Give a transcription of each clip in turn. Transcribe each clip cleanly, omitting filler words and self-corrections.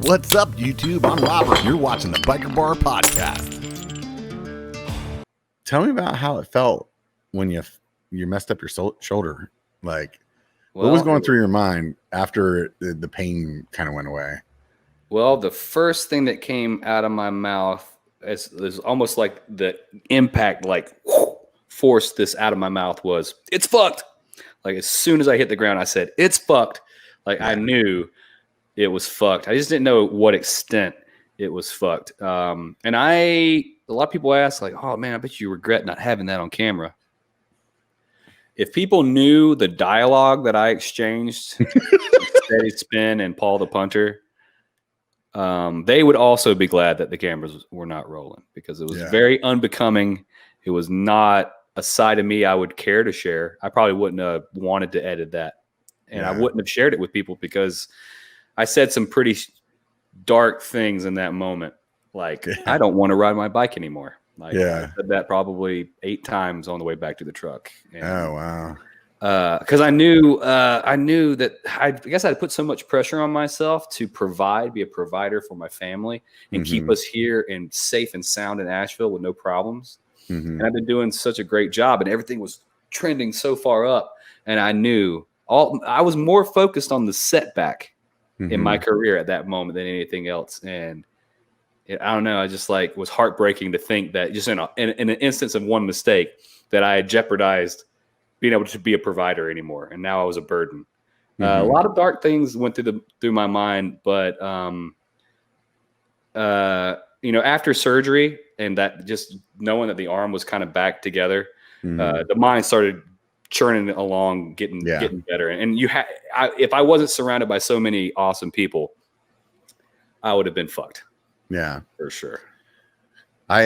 What's up, YouTube? I'm Robert, and you're watching the B1KER Bar Podcast. Tell me about how it felt when you messed up your shoulder. Like, what was going through your mind after the pain kind of went away? Well, the first thing that came out of my mouth is almost like the impact, like forced this out of my mouth was, "It's fucked." Like as soon as I hit the ground, I said, "It's fucked." Like I knew it was fucked. I just didn't know what extent it was fucked. And a lot of people ask like, "Oh man, I bet you regret not having that on camera." If people knew the dialogue that I exchanged, Steady Spin and Paul the Punter, they would also be glad that the cameras were not rolling because it was very unbecoming. It was not a side of me I would care to share. I probably wouldn't have wanted to edit that. And I wouldn't have shared it with people because I said some pretty dark things in that moment. Like, I don't want to ride my bike anymore. Like, I said that probably 8 times on the way back to the truck. And, oh, wow. Because I knew that I guess I'd put so much pressure on myself to be a provider for my family and keep us here and safe and sound in Asheville with no problems. And I've been doing such a great job and everything was trending so far up. And I knew I was more focused on the setback in my career at that moment than anything else. And I don't know. I just like was heartbreaking to think that just in an instance of one mistake that I had jeopardized being able to be a provider anymore. And now I was a burden. A lot of dark things went through my mind, but, after surgery and that just knowing that the arm was kind of back together, the mind started churning along, getting better. And if I wasn't surrounded by so many awesome people, I would have been fucked. Yeah, for sure. I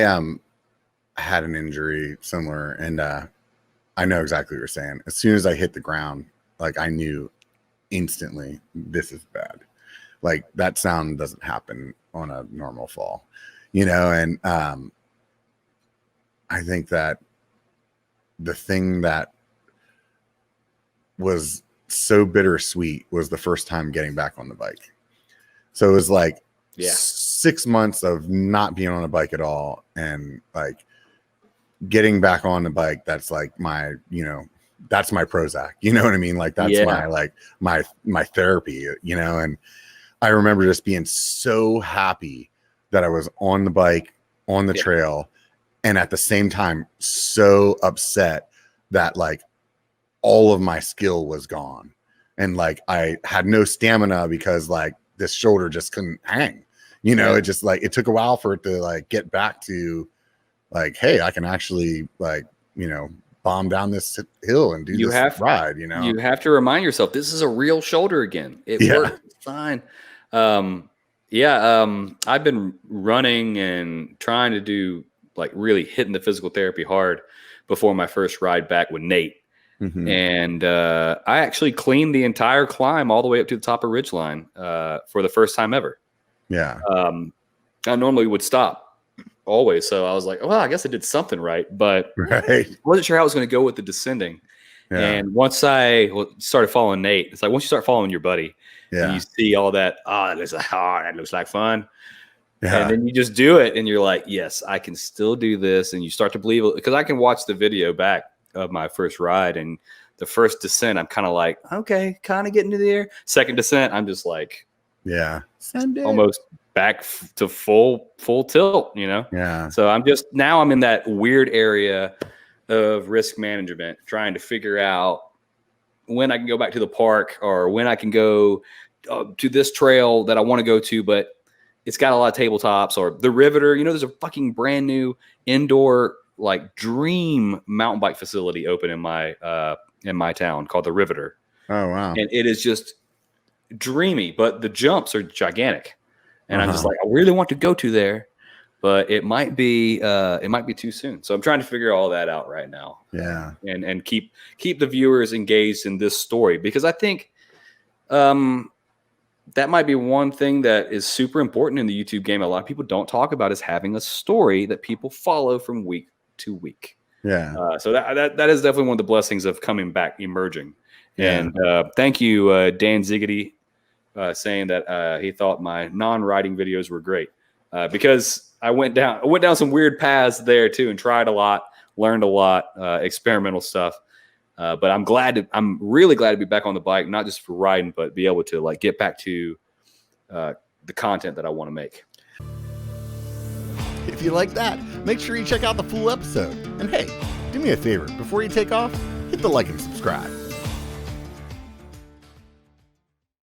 had an injury similar, and I know exactly what you're saying. As soon as I hit the ground, like I knew instantly this is bad. Like that sound doesn't happen on a normal fall, and I think that the thing that was so bittersweet was the first time getting back on the bike. So it was like 6 months of not being on a bike at all, and like getting back on the bike. That's like my, that's my Prozac. You know what I mean? Like that's my therapy. And I remember just being so happy that I was on the bike on the trail, and at the same time so upset that like all of my skill was gone, and like I had no stamina because like this shoulder just couldn't hang. It just like it took a while for it to like get back to like, hey, I can actually like bomb down this hill and do this ride. You have to remind yourself this is a real shoulder again. It works fine. I've been running and trying to do like really hitting the physical therapy hard before my first ride back with Nate. And I actually cleaned the entire climb all the way up to the top of Ridgeline for the first time ever. I normally would stop always. So I was like, well, I guess I did something right, but I wasn't sure how I was going to go with the descending. And once I started following Nate, it's like once you start following your buddy, and you see all that, that looks like fun. And then you just do it and you're like, yes, I can still do this. And you start to believe it because I can watch the video back of my first ride, and the first descent, I'm kind of like, okay, kind of getting to the air. Second descent, I'm just like, almost back to full tilt, So I'm in that weird area of risk management, trying to figure out when I can go back to the park or when I can go to this trail that I want to go to, but it's got a lot of tabletops, or the Riveter. There's a fucking brand new indoor like dream mountain bike facility open in my town called the Riveter. Oh wow. And it is just dreamy, but the jumps are gigantic. And I'm just like, I really want to go to there, but it might be too soon. So I'm trying to figure all that out right now. Yeah. And keep the viewers engaged in this story, because I think that might be one thing that is super important in the YouTube game. A lot of people don't talk about is having a story that people follow from week to week. Yeah. So that is definitely one of the blessings of coming back, emerging. Yeah. And thank you, Dan Ziggity, saying that he thought my non-riding videos were great because I went down some weird paths there too and tried a lot, learned a lot, experimental stuff. But I'm really glad to be back on the bike, not just for riding, but be able to like get back to the content that I want to make. If you like that, make sure you check out the full episode. And hey, do me a favor, before you take off, hit the like and subscribe.